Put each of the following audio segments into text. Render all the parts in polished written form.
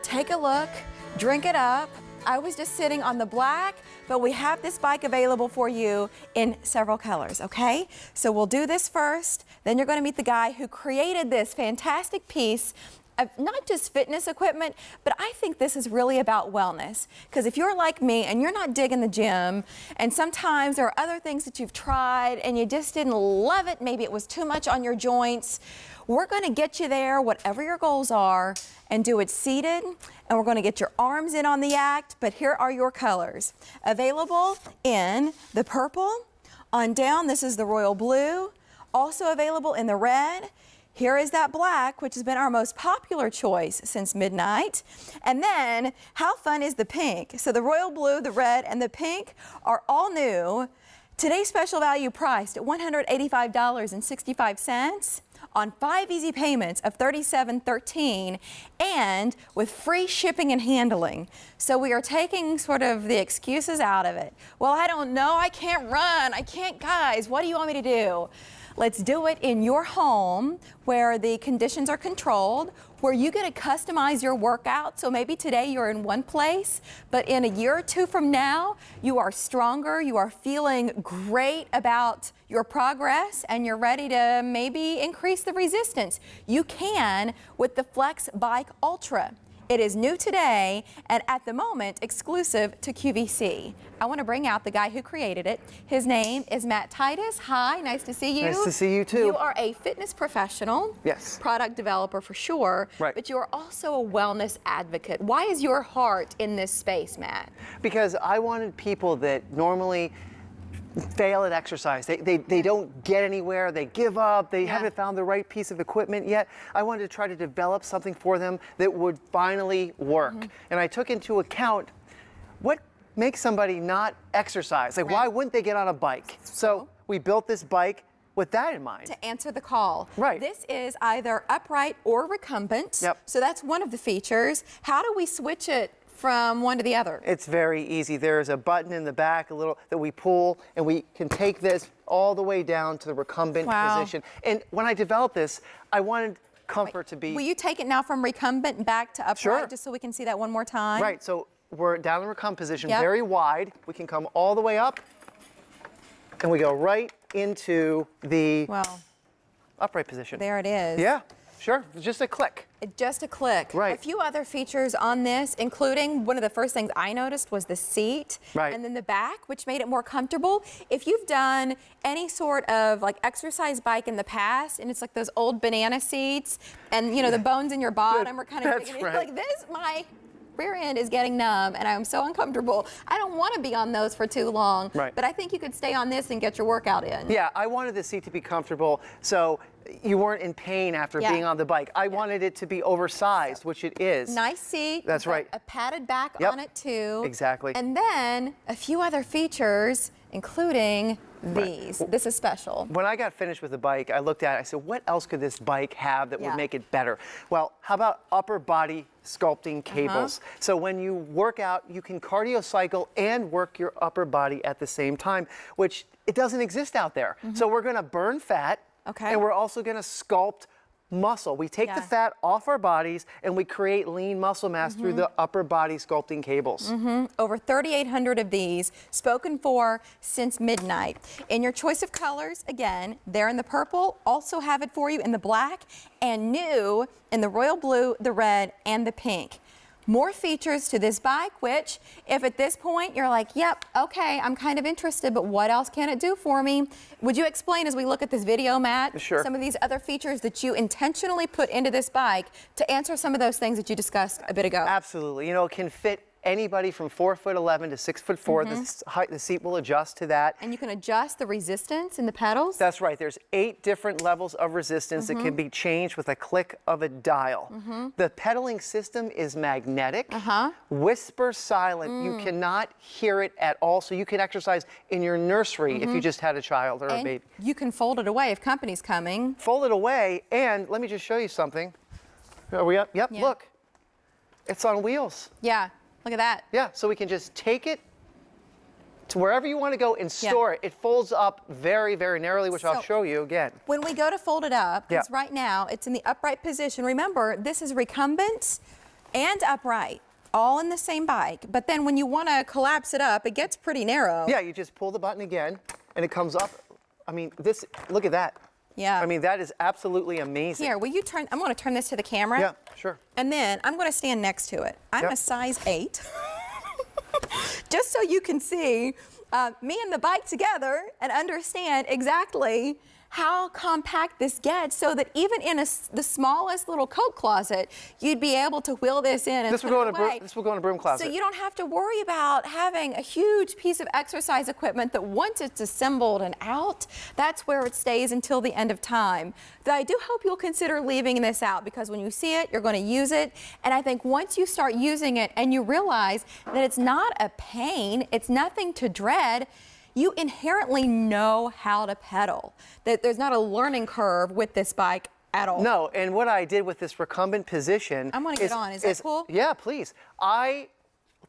Take a look, drink it up. I was just sitting on the black, but we have this bike available for you in several colors, okay? So we'll do this first, then you're gonna meet the guy who created this fantastic piece of not just fitness equipment, but I think this is really about wellness. Because if you're like me and you're not digging the gym, and sometimes there are other things that you've tried and you just didn't love it, maybe it was too much on your joints, we're gonna get you there, whatever your goals are, and do it seated, and we're gonna get your arms in on the act, but here are your colors. Available in the purple, on down, this is the royal blue, also available in the red. Here is that black, which has been our most popular choice since midnight. And then, how fun is the pink? So the royal blue, the red, and the pink are all new. Today's special value priced at $185.65 on 5 easy payments of $37.13 and with free shipping and handling. So we are taking sort of the excuses out of it. Well, I don't know, I can't run, I can't, guys, what do you want me to do? Let's do it in your home where the conditions are controlled, where you get to customize your workout. So maybe today you're in one place, but in a year or two from now, you are stronger, you are feeling great about your progress, and you're ready to maybe increase the resistance. You can with the Flex Bike Ultra. It is new today and at the moment exclusive to QVC. I want to bring out the guy who created it. His name is Matt Titus. Hi, nice to see you. Nice to see you too. You are a fitness professional. Yes. Product developer for sure. Right. But you are also a wellness advocate. Why is your heart in this space, Matt? Because I wanted people that normally fail at exercise. They don't get anywhere, they give up, they haven't found the right piece of equipment yet. I wanted to try to develop something for them that would finally work. And I took into account what makes somebody not exercise. Like, why wouldn't they get on a bike? So we built this bike with that in mind. To answer the call. Right. This is either upright or recumbent. Yep. So that's one of the features. How do we switch it from one to the other? It's very easy. There's a button in the back, a little, that we pull, and we can take this all the way down to the recumbent position. And when I developed this, I wanted comfort to be... Will you take it now from recumbent back to upright, Sure, just so we can see that one more time? Right, so we're down in recumbent position, very wide. We can come all the way up, and we go right into the upright position. There it is. Yeah, sure, just a click. Just a click. Right. A few other features on this, including one of the first things I noticed was the seat. Right. And then the back, which made it more comfortable. If you've done any sort of like exercise bike in the past, and it's like those old banana seats, and you know, the bones in your bottom are kind of big, like this, my rear end is getting numb and I'm so uncomfortable. I don't want to be on those for too long, but I think you could stay on this and get your workout in. Yeah, I wanted the seat to be comfortable so you weren't in pain after being on the bike. I wanted it to be oversized, which it is. Nice seat. That's right. A padded back on it too. Exactly. And then a few other features, including these. This is special. When I got finished with the bike, I looked at it, I said, what else could this bike have that would make it better? Well, how about upper body sculpting cables? So when you work out, you can cardio cycle and work your upper body at the same time, which it doesn't exist out there. So we're gonna burn fat, and we're also gonna sculpt muscle. We take the fat off our bodies and we create lean muscle mass through the upper body sculpting cables. Over 3,800 of these spoken for since midnight. In your choice of colors, again, they're in the purple, also have it for you in the black, and new in the royal blue, the red, and the pink. More features to this bike, which if at this point you're like, yep, okay, I'm kind of interested, but what else can it do for me? Would you explain as we look at this video, Matt, some of these other features that you intentionally put into this bike to answer some of those things that you discussed a bit ago? Absolutely. You know, it can fit anybody from 4'11" to 6'4". The seat will adjust to that. And you can adjust the resistance in the pedals? That's right. There's 8 different levels of resistance that can be changed with a click of a dial. The pedaling system is magnetic, whisper silent. You cannot hear it at all, so you can exercise in your nursery if you just had a child or a baby. You can fold it away if company's coming. Fold it away, and let me just show you something. Are we up? Yep, look. It's on wheels. Yeah. Look at that. Yeah, so we can just take it to wherever you want to go and store it. It folds up very, very narrowly, which I'll show you again. When we go to fold it up, because right now it's in the upright position. Remember, this is recumbent. and upright, all in the same bike. But then when you want to collapse it up, it gets pretty narrow. Yeah, you just pull the button again, and it comes up. I mean, this, look at that. Yeah. I mean, that is absolutely amazing. Here, will you turn, I'm going to turn this to the camera. Yeah, sure. And then I'm going to stand next to it. I'm Yep. a size 8. Just so you can see me and the bike together and understand exactly how compact this gets, so that even in the smallest little coat closet, you'd be able to wheel this in and This will put go it in away. this will go in a broom closet. So you don't have to worry about having a huge piece of exercise equipment that once it's assembled and out, that's where it stays until the end of time. But I do hope you'll consider leaving this out, because when you see it, you're going to use it. And I think once you start using it and you realize that it's not a pain, it's nothing to dread, you inherently know how to pedal. That there's not a learning curve with this bike at all. No, and what I did with this recumbent position, I'm gonna get on. Is that cool? Yeah, please. I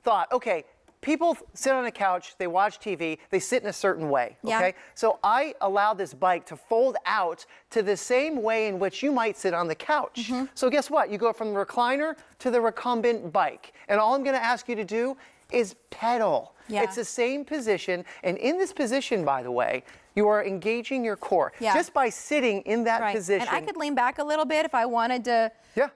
thought, okay, people sit on a couch, they watch TV, they sit in a certain way, Yeah. okay? So I allowed this bike to fold out to the same way in which you might sit on the couch. Mm-hmm. So guess what? You go from the recliner to the recumbent bike. And all I'm gonna ask you to do is pedal. Yeah. It's the same position, and in this position, by the way, you are engaging your core. Yeah. Just by sitting in that Right. position. And I could lean back a little bit if I wanted to. Yeah.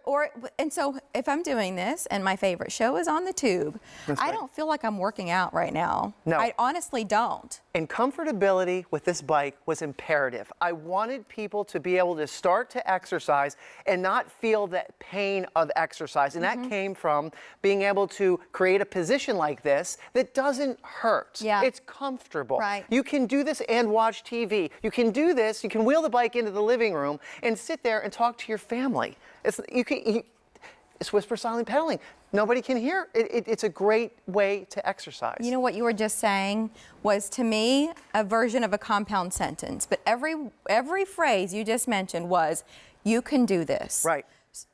And so if I'm doing this and my favorite show is on the tube, That's I right. don't feel like I'm working out right now. No. I honestly don't. And comfortability with this bike was imperative. I wanted people to be able to start to exercise and not feel that pain of exercise. And Mm-hmm. that came from being able to create a position like this that doesn't hurt. Yeah. It's comfortable. Right. You can do this and watch TV. You can do this, you can wheel the bike into the living room and sit there and talk to your family. It's whisper silent pedaling. Nobody can hear. It's a great way to exercise. You know what you were just saying was, to me, a version of a compound sentence. But every phrase you just mentioned was, you can do this. Right.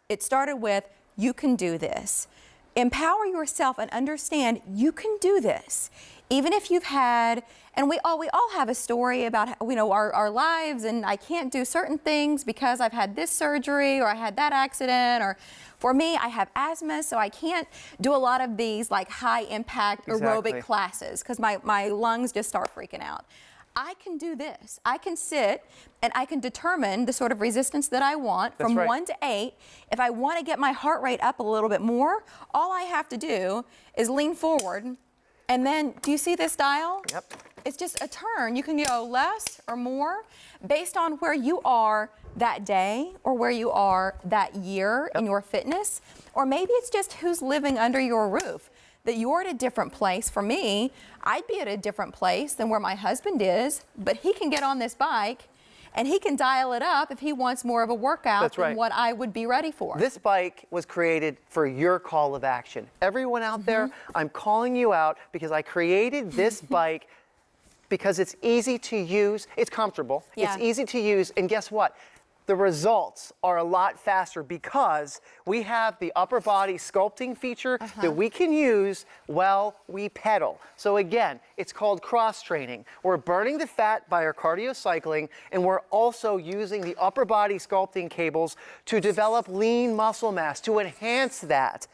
It started with, you can do this. Empower yourself and understand you can do this. Even if you've had, and we all have a story about, our lives, and I can't do certain things because I've had this surgery or I had that accident, or for me, I have asthma, so I can't do a lot of these like high impact Exactly. aerobic classes because my lungs just start freaking out. I can do this. I can sit and I can determine the sort of resistance that I want from That's right. 1 to 8. If I want to get my heart rate up a little bit more, all I have to do is lean forward. And then, do you see this dial? Yep. It's just a turn. You can go less or more based on where you are that day or where you are that year in your fitness. Or maybe it's just who's living under your roof. That you're at a different place. For me, I'd be at a different place than where my husband is, but he can get on this bike and he can dial it up if he wants more of a workout That's right. than what I would be ready for. This bike was created for your call of action. Everyone out there, Mm-hmm. I'm calling you out because I created this bike because it's easy to use, it's comfortable, Yeah. it's easy to use, and guess what? The results are a lot faster because we have the upper body sculpting feature that we can use while we pedal. So again, it's called cross training. We're burning the fat by our cardio cycling, and we're also using the upper body sculpting cables to develop lean muscle mass, to enhance that.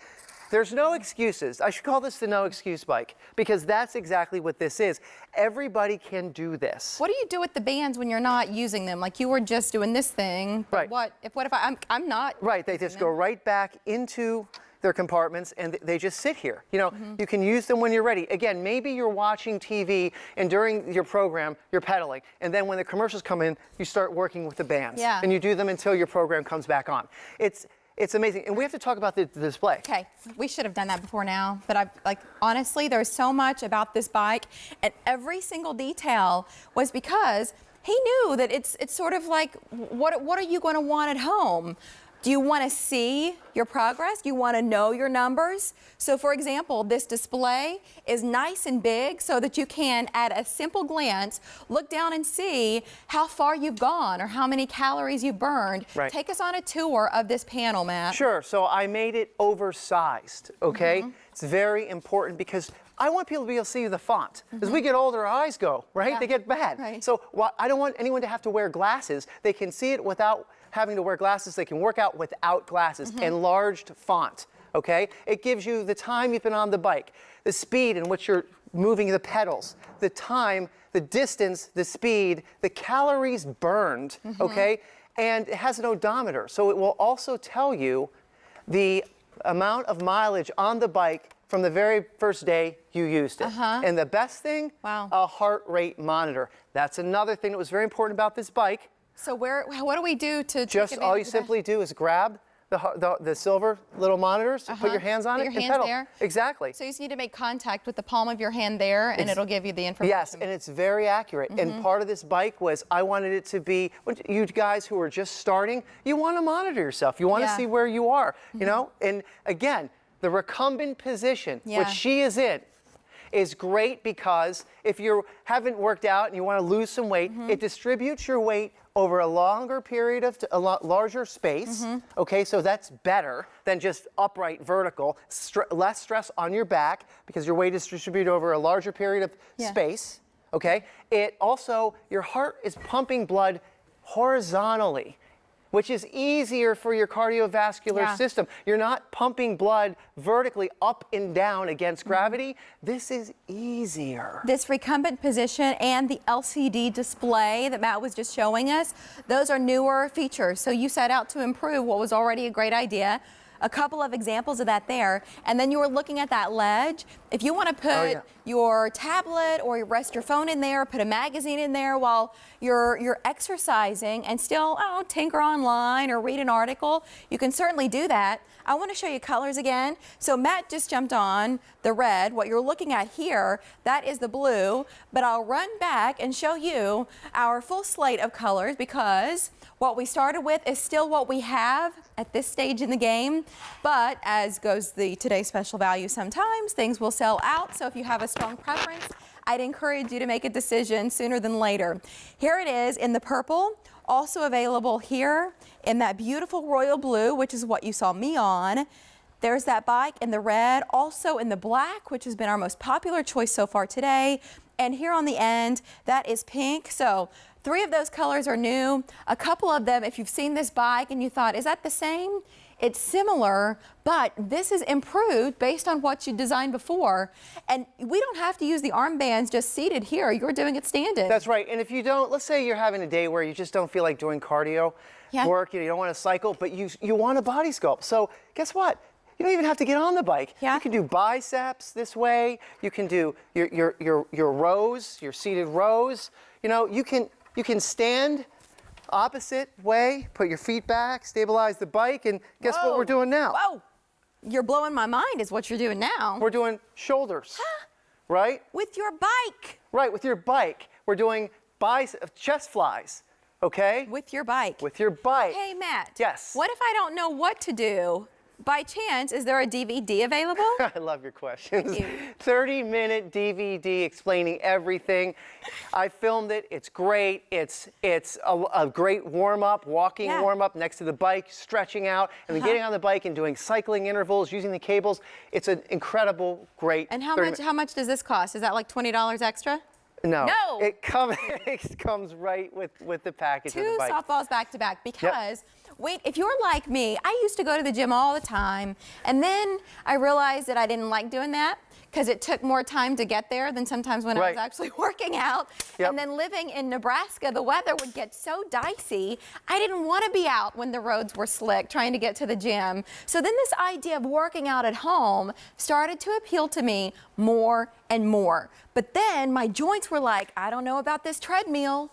There's no excuses. I should call this the no excuse bike because that's exactly what this is. Everybody can do this. What do you do with the bands when you're not using them? Like you were just doing this thing. But Right. what if I'm not? Right, they just go right back into their compartments and they just sit here. You know, you can use them when you're ready. Again, maybe you're watching TV and during your program, you're pedaling. And then when the commercials come in, you start working with the bands. Yeah. And you do them until your program comes back on. It's amazing. And we have to talk about the display. Okay, we should have done that before now, but honestly, there's so much about this bike, and every single detail was because he knew that it's sort of like, what are you going to want at home? Do you want to see your progress? Do you want to know your numbers? So for example, this display is nice and big so that you can, at a simple glance, look down and see how far you've gone or how many calories you've burned. Right. Take us on a tour of this panel, Matt. Sure, so I made it oversized, okay? It's very important because I want people to be able to see the font. As we get older, our eyes go, right? Yeah. They get bad. Right. So I don't want anyone to have to wear glasses. They can see it without having to wear glasses. They can work out without glasses. Enlarged font, okay? It gives you the time you've been on the bike, the speed in which you're moving the pedals, the time, the distance, the speed, the calories burned, okay? And it has an odometer, so it will also tell you the amount of mileage on the bike from the very first day you used it. And the best thing, a heart rate monitor. That's another thing that was very important about this bike. So what do we do to Just all you simply do is grab the silver little monitors, put your hands on it, your and hands pedal. there. Exactly. So you just need to make contact with the palm of your hand there, and it'll give you the information. Yes, and it's very accurate. And part of this bike was I wanted it to be, you guys who are just starting, you want to monitor yourself. You want to see where you are, you know? And again, the recumbent position, which she is in, is great because if you haven't worked out and you want to lose some weight, it distributes your weight over a longer period of a larger space. Okay, so that's better than just upright vertical. Less stress on your back because your weight is distributed over a larger period of space. Okay, it also, your heart is pumping blood horizontally, which is easier for your cardiovascular system. You're not pumping blood vertically up and down against gravity. This is easier. This recumbent position and the LCD display that Matt was just showing us, those are newer features. So you set out to improve what was already a great idea. A couple of examples of that there, and then you were looking at that ledge. If you want to put your tablet or rest your phone in there, put a magazine in there while you're exercising and still tinker online or read an article, you can certainly do that. I want to show you colors again. So Matt just jumped on the red. What you're looking at here, that is the blue, but I'll run back and show you our full slate of colors because what we started with is still what we have at this stage in the game, but as goes the today's special value, sometimes things will sell out. So if you have a strong preference, I'd encourage you to make a decision sooner than later. Here it is in the purple, also available here in that beautiful royal blue, which is what you saw me on. There's that bike in the red, also in the black, which has been our most popular choice so far today. And here on the end, that is pink. So 3 of those colors are new. A couple of them, if you've seen this bike and you thought, is that the same? It's similar, but this is improved based on what you designed before. And we don't have to use the armbands just seated here. You're doing it standing. That's right. And if you don't, let's say you're having a day where you just don't feel like doing cardio work, you don't want to cycle, but you want a body sculpt. So guess what? You don't even have to get on the bike. You can do biceps this way. You can do your rows, your seated rows. You know, you can stand opposite way, put your feet back, stabilize the bike, and guess what we're doing now? Whoa! You're blowing my mind is what you're doing now. We're doing shoulders, right? With your bike. Right, with your bike. We're doing chest flies, okay? With your bike. With your bike. Hey, Matt. Yes. What if I don't know what to do? By chance, is there a DVD available? I love your questions. Thank you. 30-minute DVD explaining everything. I filmed it. It's great. It's a great warm-up, walking warm-up next to the bike, stretching out, and then getting on the bike and doing cycling intervals, using the cables. It's an incredible, great. And how much does this cost? Is that like $20 extra? No. No. It comes right with the package of the 2 bike. softballs back to back because wait, if you're like me, I used to go to the gym all the time, and then I realized that I didn't like doing that because it took more time to get there than sometimes when I was actually working out. And then living in Nebraska, the weather would get so dicey. I didn't want to be out when the roads were slick trying to get to the gym. So then this idea of working out at home started to appeal to me more and more. But then my joints were like, I don't know about this treadmill.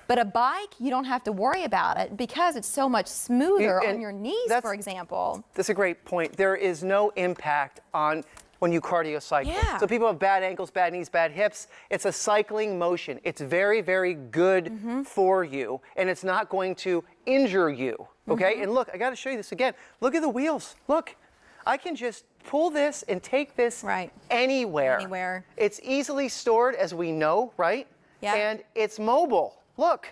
But a bike, you don't have to worry about it because it's so much smoother on your knees, for example. That's a great point. There is no impact on when you cardio cycle. So people have bad ankles, bad knees, bad hips. It's a cycling motion. It's very, very good for you, and it's not going to injure you, okay? And look, I gotta show you this again. Look at the wheels. Look, I can just pull this and take this anywhere. Anywhere. It's easily stored, as we know, right? Yeah. And it's mobile. Look,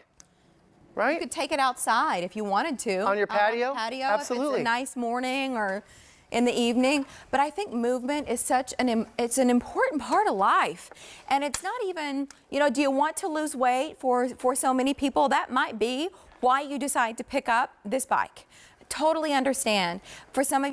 right? You could take it outside if you wanted to. On your patio? On the patio, Absolutely. if it's a nice morning or in the evening. But I think movement is it's an important part of life. And it's not even, do you want to lose weight for so many people? That might be why you decide to pick up this bike. totally understand. For some of